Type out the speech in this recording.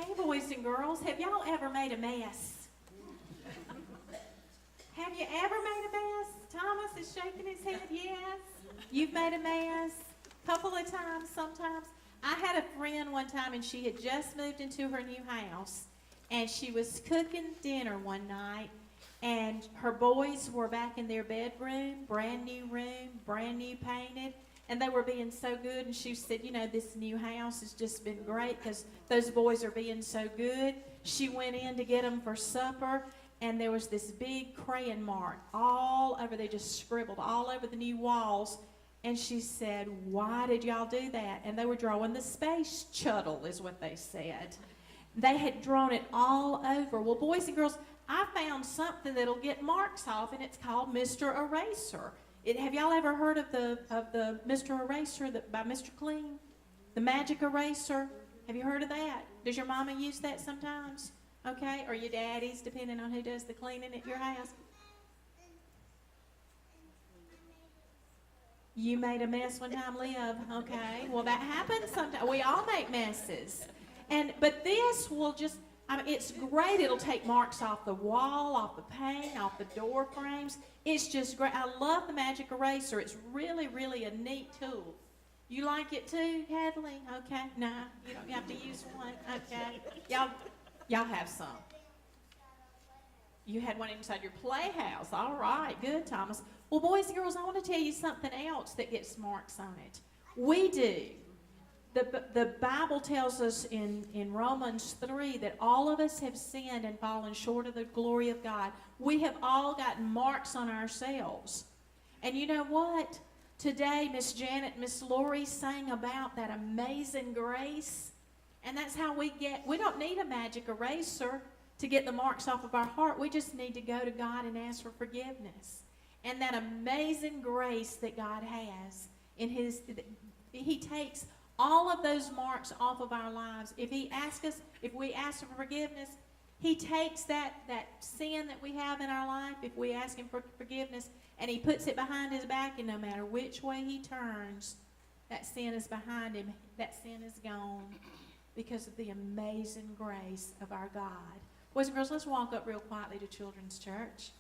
Hey, boys and girls, have y'all ever made a mess? Have you ever made a mess? Thomas is shaking his head, yes. You've made a mess a couple of times, sometimes. I had a friend one time, and she had just moved into her new house, and she was cooking dinner one night, and her boys were back in their bedroom, brand new painted, and they were being so good, and she said, you know, this new house has just been great because those boys are being so good. She went in to get them for supper, and there was this big crayon mark all over, they just scribbled all over the new walls, and she said, why did y'all do that? And they were drawing the space shuttle, is what they said. They had drawn it all over. Well, boys and girls, I found something that'll get marks off, and it's called Mr. Eraser. Have y'all ever heard of the Mr. Eraser by Mr. Clean? The magic eraser? Have you heard of that? Does your mama use that sometimes? Okay, or your daddy's, depending on who does the cleaning at your house. You made a mess one time, Liv. Okay, well that happens sometimes. We all make messes. But this will just, I mean, it's great. It'll take marks off the wall, off the paint, off the door frames. It's just great. I love the magic eraser. It's really, really a neat tool. You like it too, Hadley? Okay, no, you don't have to use one. Okay, y'all have some. You had one inside your playhouse. All right, good, Thomas. Well, boys and girls, I want to tell you something else that gets marks on it. We do. The Bible tells us in Romans 3 that all of us have sinned and fallen short of the glory of God. We have all gotten marks on ourselves. And you know what? Today, Miss Janet, Miss Lori sang about that amazing grace. And that's how we don't need a magic eraser to get the marks off of our heart. We just need to go to God and ask for forgiveness. And that amazing grace that God has He takes all of those marks off of our lives. If we ask for forgiveness, He takes that sin that we have in our life, if we ask Him for forgiveness, and He puts it behind His back, and no matter which way He turns, that sin is behind Him. That sin is gone because of the amazing grace of our God. Boys and girls, let's walk up real quietly to Children's Church.